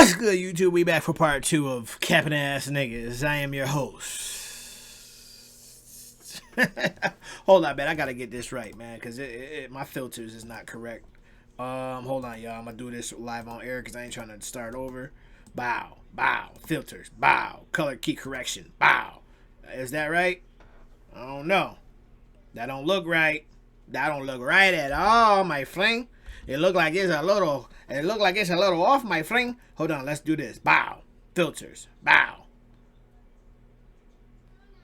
What's good, YouTube? We back for part 2 of Capping Ass Niggas. I am your host. Hold on, man. I gotta get this right, man, because my filters is not correct. Hold on, y'all. I'm gonna do this live on air because I ain't trying to start over. Bow, bow, filters, bow, color key correction, bow. Is that right? I don't know. That don't look right. That don't look right at all, my fling. It look like it's a little off, my fling. Hold on, let's do this. Bow. Filters. Bow.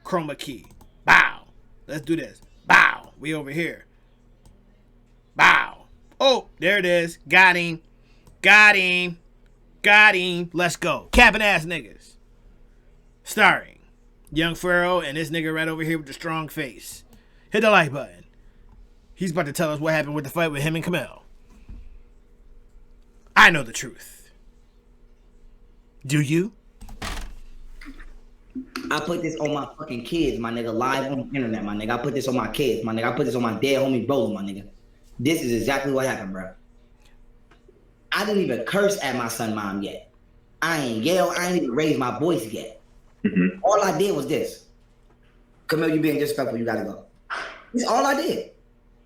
Chroma key. Bow. Let's do this. Bow. We over here. Bow. Oh, there it is. Got him. Got him. Got him. Let's go. Capping Ass Niggas. Starring Young Pharaoh and this nigga right over here with the strong face. Hit the like button. He's about to tell us what happened with the fight with him and Camille. I know the truth. Do you? I put this on my fucking kids, my nigga, live on the internet, my nigga. I put this on my kids, my nigga. I put this on my dead homie Bolo, my nigga. This is exactly what happened, bro. I didn't even curse at my son mom yet. I ain't yell. I ain't even raise my voice yet. Mm-hmm. All I did was this. Camille, you being disrespectful, you gotta go. That's all I did.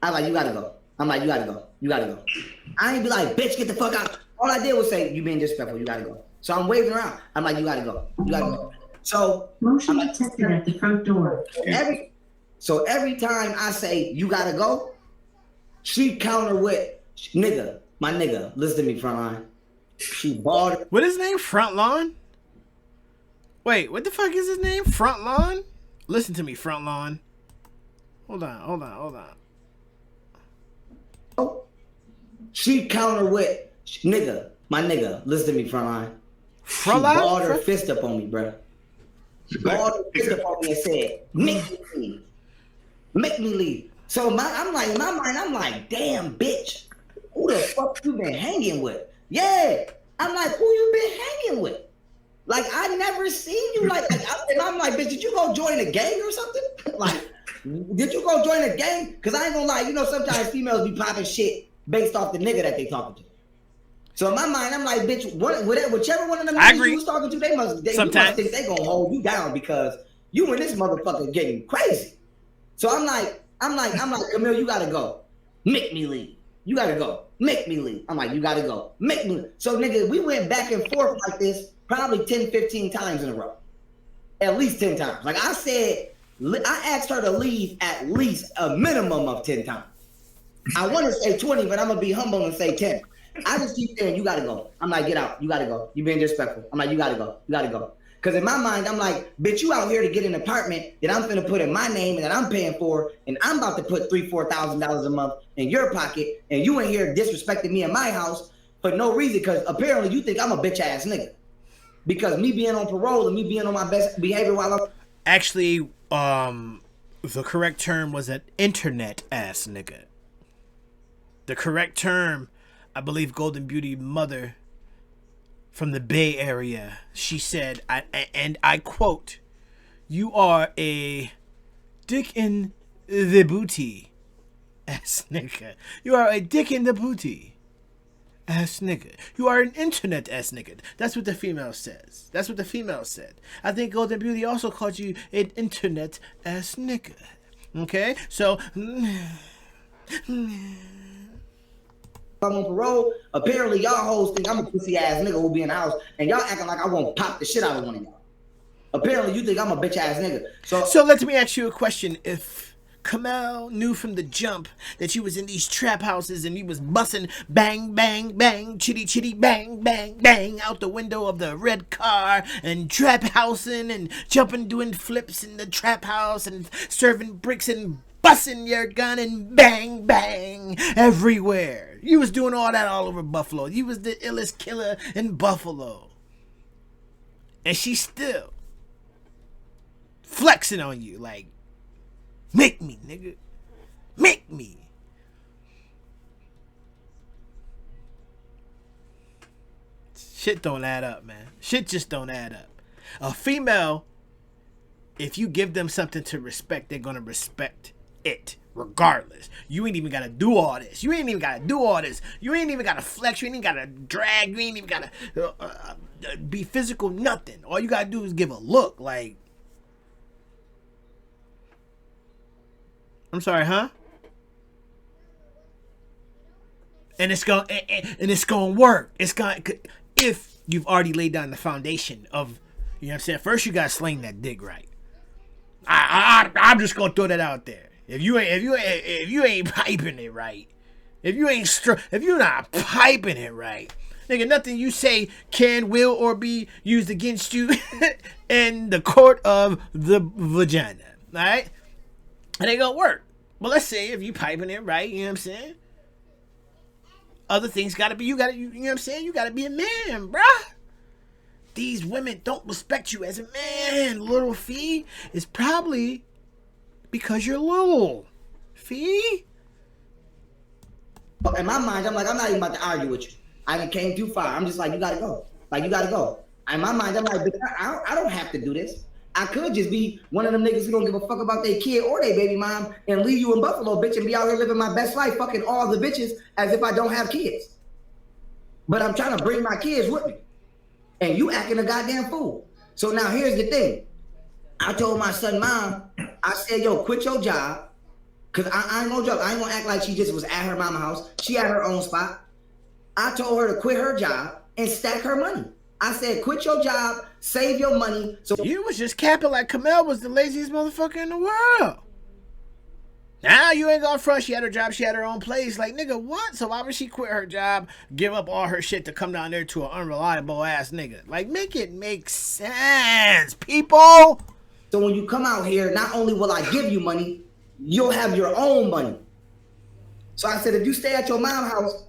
I was like, you gotta go. I'm like, you gotta go. You gotta go. I ain't be like, bitch, get the fuck out. All I did was say, you being disrespectful, you gotta go. So I'm waving around. I'm like, you gotta go. You gotta go. So motion detected at the front door. So every time I say, you gotta go, she counter with, nigga, my nigga, listen to me, frontline. She balled. What is his name? Front Lawn? Wait, what the fuck is his name? Front Lawn? Listen to me, Front Lawn. Hold on. She counter with, nigga, my nigga, listen to me, frontline. She Frontline? balled her fist up on me, bro. She balled her fist up on me and said, make me leave. Make me leave. So I'm like, in my mind, I'm like, damn, bitch. Who the fuck you been hanging with? Yeah. I'm like, who you been hanging with? Like, I never seen you like, and I'm like, bitch, did you go join a gang or something? Like, did you go join a gang? Because I ain't gonna lie, you know, sometimes females be popping shit based off the nigga that they talking to. So in my mind, I'm like, bitch, whichever one of them niggas you was talking to, you must think they gonna hold you down because you and this motherfucker getting crazy. So I'm like, Camille, you gotta go. Make me leave. You gotta go. Make me leave. I'm like, you gotta go. Make me leave. So nigga, we went back and forth like this probably 10, 15 times in a row. At least 10 times. Like I said, I asked her to leave at least a minimum of 10 times. I want to say 20, but I'm going to be humble and say 10. I just keep saying, you got to go. I'm like, get out. You got to go. You being disrespectful. I'm like, you got to go. You got to go. Because in my mind, I'm like, bitch, you out here to get an apartment that I'm going to put in my name and that I'm paying for, and I'm about to put $3,000, $4,000 a month in your pocket, and you in here disrespecting me in my house for no reason because apparently you think I'm a bitch-ass nigga. Because me being on parole and me being on my best behavior while I'm... Actually, the correct term was an internet-ass nigga. The correct term, I believe Golden Beauty mother from the Bay Area, she said, and I quote, you are a dick in the booty ass nigga. You are a dick in the booty ass nigga. You are an internet ass nigga. That's what the female says. That's what the female said. I think Golden Beauty also called you an internet ass nigga. Okay? So... I'm on parole. Apparently, y'all hoes think I'm a pussy ass nigga who be in the house, and y'all acting like I won't pop the shit out of one of y'all. Apparently, you think I'm a bitch ass nigga. So let me ask you a question. If Camille knew from the jump that you was in these trap houses and you was bussing bang, bang, bang, chitty, chitty, bang, bang, bang out the window of the red car and trap housing and jumping, doing flips in the trap house and serving bricks and busting your gun and bang, bang everywhere. You was doing all that all over Buffalo. You was the illest killer in Buffalo. And she's still flexing on you like, make me, nigga. Make me. Shit don't add up, man. Shit just don't add up. A female, if you give them something to respect, they're going to respect it regardless. You ain't even gotta do all this. You ain't even gotta do all this. You ain't even gotta flex. You ain't even gotta drag. You ain't even gotta be physical. Nothing. All you gotta do is give a look. Like, I'm sorry, huh? And it's gonna work. It's gonna, if you've already laid down the foundation of, you know what I'm saying. First, you gotta sling that dick right. I'm just gonna throw that out there. If you ain't piping it right, if you're not piping it right, nigga, nothing you say can, will, or be used against you in the court of the vagina. All right, it ain't gonna work. But let's say if you piping it right, you know what I'm saying. Other things gotta be, you know what I'm saying? You gotta be a man, bruh. These women don't respect you as a man, little Fee. It's probably because you're little, Fee. In my mind, I'm like, I'm not even about to argue with you. I done came too far. I'm just like, you gotta go. Like, you gotta go. In my mind, I'm like, I don't have to do this. I could just be one of them niggas who don't give a fuck about their kid or their baby mom and leave you in Buffalo, bitch, and be out here living my best life, fucking all the bitches as if I don't have kids. But I'm trying to bring my kids with me. And you acting a goddamn fool. So now here's the thing. I told my son, Mom, I said, yo, quit your job. Because I ain't gonna joke. I ain't gonna act like she just was at her mama's house. She had her own spot. I told her to quit her job and stack her money. I said, quit your job, save your money. So you was just capping like Camille was the laziest motherfucker in the world. Now you ain't gonna front. She had her job. She had her own place. Like, nigga, what? So why would she quit her job, give up all her shit to come down there to an unreliable ass nigga? Like, make it make sense, people. So when you come out here, not only will I give you money, you'll have your own money. So I said, if you stay at your mom's house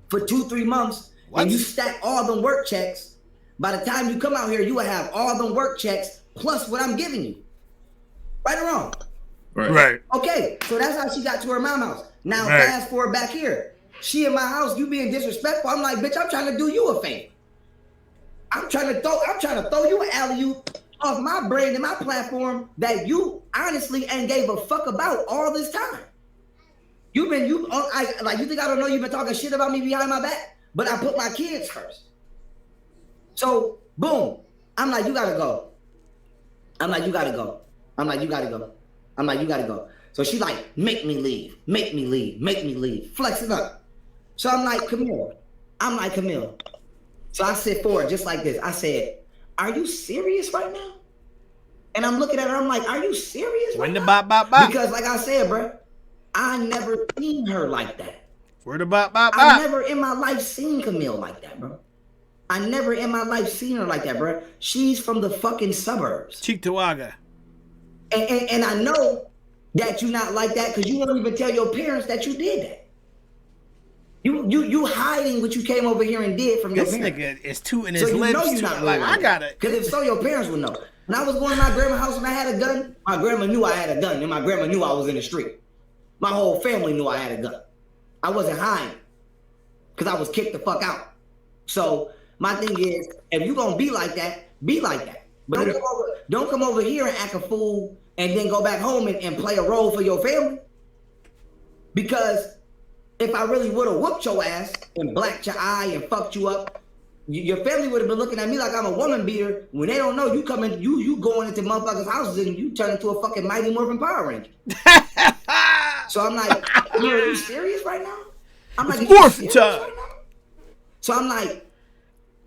for 2-3 months, and you stack all them work checks, by the time you come out here, you will have all them work checks plus what I'm giving you. Right or wrong? Right. Okay, so that's how she got to her mom's house. Now fast forward back here. She in my house, you being disrespectful. I'm like, bitch, I'm trying to do you a favor. I'm trying to throw you an alley-oop off my brain and my platform that you honestly ain't gave a fuck about all this time. You think I don't know you've been talking shit about me behind my back? But I put my kids first. So, boom. I'm like, you gotta go. I'm like, you gotta go. I'm like, you gotta go. I'm like, you gotta go. So she's like, make me leave. Make me leave. Make me leave. Flex it up. So I'm like, Camille. So I sit forward just like this. I said, are you serious right now? And I'm looking at her. I'm like, are you serious right now? Because like I said, bro, I never seen her like that. I never in my life seen Camille like that, bro. I never in my life seen her like that, bro. She's from the fucking suburbs. Cheektowaga. And I know that you're not like that because you won't even tell your parents that you did that. You hiding what you came over here and did from your parents. This nigga is tooting his lips. So you know you're not like, I got it. Because if so, your parents would know. When I was going to my grandma's house and I had a gun, my grandma knew I had a gun and my grandma knew I was in the street. My whole family knew I had a gun. I wasn't hiding because I was kicked the fuck out. So my thing is, if you gonna be like that, be like that. But don't come over here and act a fool and then go back home and play a role for your family. Because if I really would have whooped your ass and blacked your eye and fucked you up, your family would have been looking at me like I'm a woman beater when they don't know you coming, you going into motherfuckers' houses and you turn into a fucking Mighty Morphin Power Ranger. So I'm like, are you serious right now? I'm like, morphin' time. Right now? So I'm like,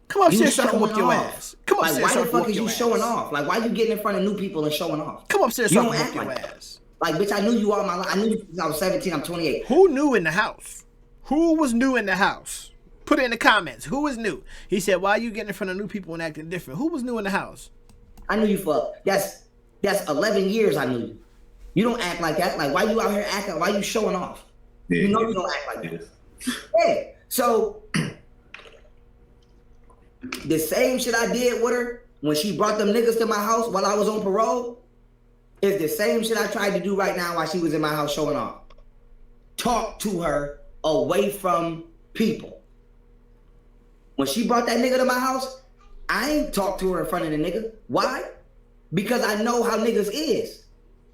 come upstairs so I can whoop your ass. Come upstairs like, so why the fuck is you showing off? Like, why you getting in front of new people and showing off? Come upstairs so I can whoop your ass. Like, bitch, I knew you all my life. I knew you since I was 17. I'm 28. Who knew in the house? Who was new in the house? Put it in the comments. Who was new? He said, why are you getting in front of new people and acting different? Who was new in the house? I knew you for, that's 11 years I knew you. You don't act like that. Like, why you out here acting? Why you showing off? Yeah, you know you don't act like that. Yeah. So, the same shit I did with her when she brought them niggas to my house while I was on parole is the same shit I tried to do right now while she was in my house showing off. Talk to her away from people. When she brought that nigga to my house, I ain't talk to her in front of the nigga. Why? Because I know how niggas is.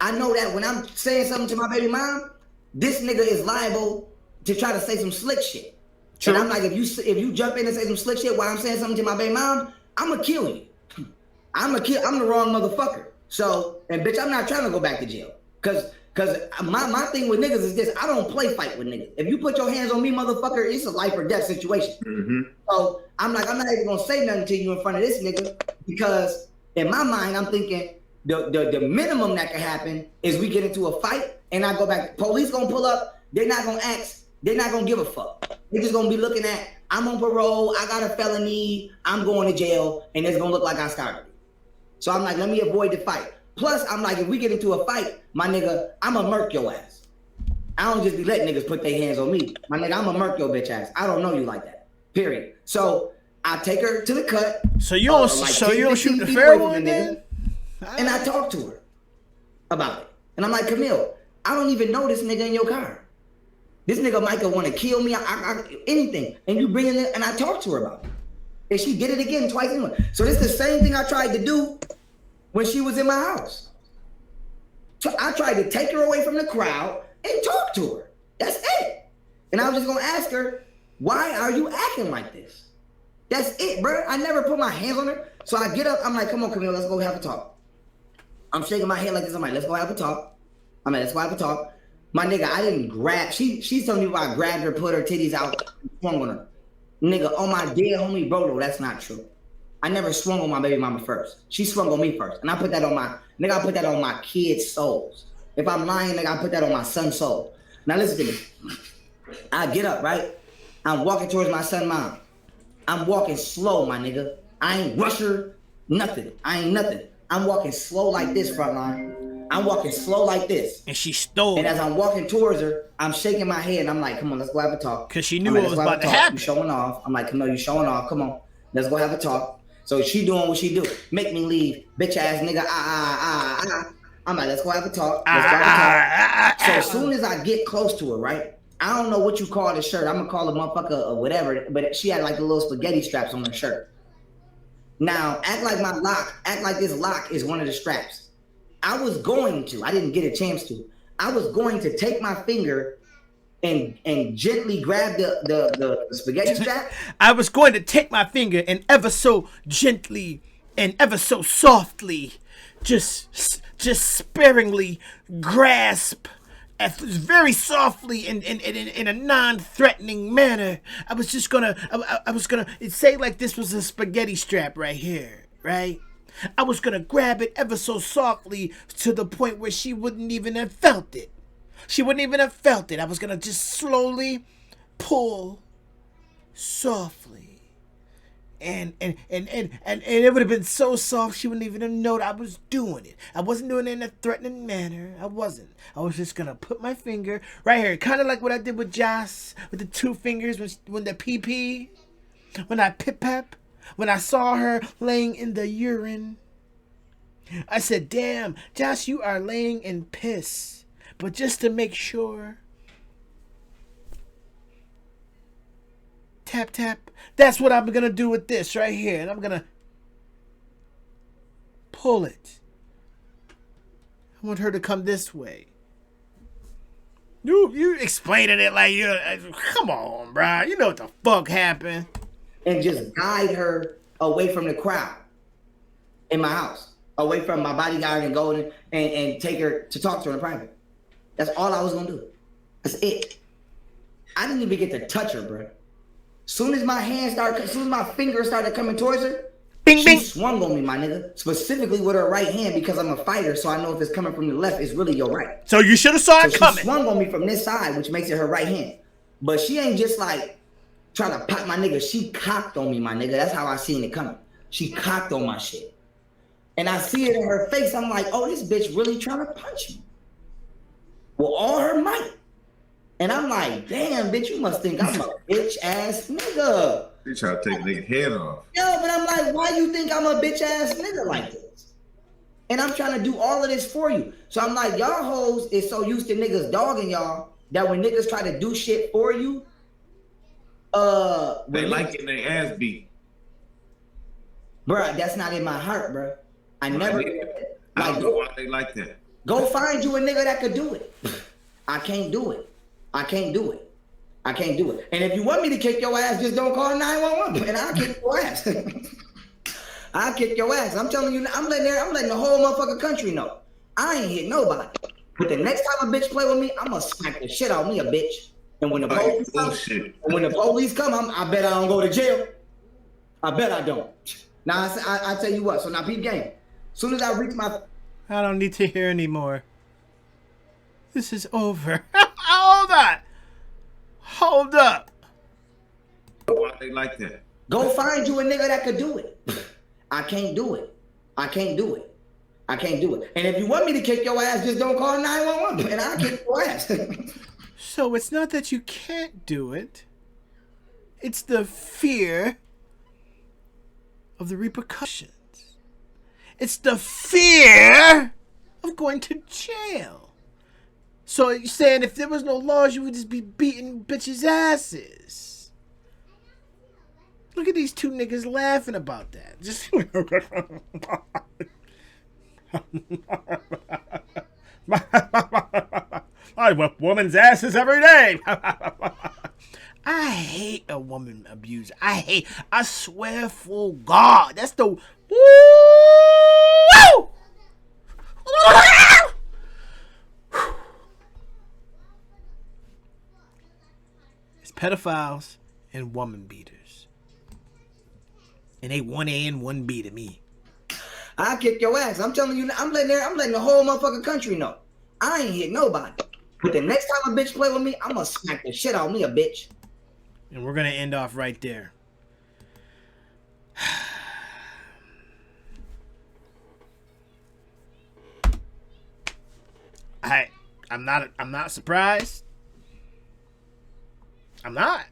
I know that when I'm saying something to my baby mom, this nigga is liable to try to say some slick shit. True. And I'm like, if you jump in and say some slick shit while I'm saying something to my baby mom, I'ma kill you. I'm the wrong motherfucker. So, and bitch, I'm not trying to go back to jail. Cause my thing with niggas is this: I don't play fight with niggas. If you put your hands on me, motherfucker, it's a life or death situation. Mm-hmm. So I'm like, I'm not even gonna say nothing to you in front of this nigga, because in my mind, I'm thinking the minimum that can happen is we get into a fight and I go back. Police gonna pull up. They're not gonna ask. They're not gonna give a fuck. They're just gonna be looking at, I'm on parole. I got a felony. I'm going to jail, and it's gonna look like I started it. So I'm like, let me avoid the fight. Plus, I'm like, if we get into a fight, my nigga, I'ma murk your ass. I don't just be letting niggas put their hands on me. My nigga, I'ma murk your bitch ass. I don't know you like that. Period. So I take her to the cut. So you don't, you don't shoot the Pharaoh one then? And I talk to her about it. And I'm like, Camille, I don't even know this nigga in your car. This nigga might want to kill me, anything. And you bring it in, and I talk to her about it. And she did it again twice anyway. So this is the same thing I tried to do when she was in my house. So I tried to take her away from the crowd and talk to her. That's it. And I was just gonna ask her, why are you acting like this? That's it, bro. I never put my hands on her. So I get up, I'm like, come on, Camille, let's go have a talk. I'm shaking my head like this. I'm like, let's go have a talk. Let's go have a talk. My nigga, I didn't grab. She's telling me I grabbed her, put her titties out, swung on her. Nigga, on my dead homie, bro, no, that's not true. I never swung on my baby mama first. She swung on me first. And I put that on I put that on my kids' souls. If I'm lying, nigga, I put that on my son's soul. Now listen to me. I get up, right? I'm walking towards my son's mom. I'm walking slow, my nigga. I ain't rush her, nothing. I ain't nothing. I'm walking slow like this, frontline. I'm walking slow like this. And she stole. And as I'm walking towards her, I'm shaking my head and I'm like, come on, let's go have a talk. Because she knew what was about to happen. You showing off. I'm like, come on, you showing off. Come on, let's go have a talk. So she doing what she do. Make me leave, bitch ass nigga. I'm like, let's go have a talk. Let's go have a talk. So as soon as I get close to her, right? I don't know what you call the shirt. I'm gonna call the motherfucker or whatever. But she had like the little spaghetti straps on her shirt. Now act like this lock is one of the straps. I was going to. I didn't get a chance to. I was going to take my finger and gently grab the spaghetti strap. I was going to take my finger and ever so gently and ever so softly, just sparingly grasp, very softly in a non-threatening manner. I was gonna say like this was a spaghetti strap right here, right? I was gonna grab it ever so softly to the point where she wouldn't even have felt it. She wouldn't even have felt it. I was gonna just slowly pull softly. And it would have been so soft she wouldn't even have known I was doing it. I wasn't doing it in a threatening manner. I wasn't. I was just gonna put my finger right here, kind of like what I did with Joss with the two fingers when the PP, when I pip-pap. When I saw her laying in the urine, I said, damn, Josh, you are laying in piss. But just to make sure, tap, tap. That's what I'm going to do with this right here. And I'm going to pull it. I want her to come this way. You explaining it like you. Come on, bro. You know what the fuck happened. And just guide her away from the crowd in my house, away from my bodyguard, and go and take her to talk to her in private. That's all I was gonna do. That's it. I didn't even get to touch her, bro. Soon as my fingers started coming towards her, she swung on me, my nigga. Specifically with her right hand, because I'm a fighter, so I know if it's coming from the left, it's really your right. So you should have saw it coming. She swung on me from this side, which makes it her right hand. But she ain't just like trying to pop my nigga. She cocked on me, my nigga. That's how I seen it coming. She cocked on my shit. And I see it in her face. I'm like, oh, this bitch really trying to punch me. With all her might. And I'm like, damn, bitch, you must think I'm a bitch ass nigga. They trying to take nigga head off. Yeah, but I'm like, why you think I'm a bitch ass nigga like this? And I'm trying to do all of this for you. So I'm like, y'all hoes is so used to niggas dogging y'all that when niggas try to do shit for you, they like getting their ass beat. Bruh, that's not in my heart, bruh. I never. I don't know why they like that. Go find you a nigga that could do it. I can't do it. I can't do it. I can't do it. And if you want me to kick your ass, just don't call 911 and I'll kick your ass. I'll kick your ass. I'm telling you, I'm letting the whole motherfucking country know. I ain't hit nobody. But the next time a bitch play with me, I'm gonna smack the shit out of me a bitch. And when the police come, I bet I don't go to jail. I bet I don't. Now I tell you what. So now peep game. As soon as I reach my, I don't need to hear anymore. This is over. Hold on. Hold up. Why they like that? go find you a nigga that could do it. I can't do it. I can't do it. I can't do it. And if you want me to kick your ass, just don't call 911 and I'll kick your ass. So it's not that you can't do it. It's the fear of the repercussions. It's the fear of going to jail. So you're saying if there was no laws, you would just be beating bitches' asses. Look at these two niggas laughing about that. Just I whip women's asses every day. I hate a woman abuser. I swear for God. That's the woo! It's pedophiles and woman beaters. And they 1A and 1B to me. I'll kick your ass. I'm telling you, I'm letting the whole motherfucking country know. I ain't hit nobody. But the next time a bitch play with me, I'm gonna smack the shit out of me a bitch. And we're gonna end off right there. I'm not surprised. I'm not.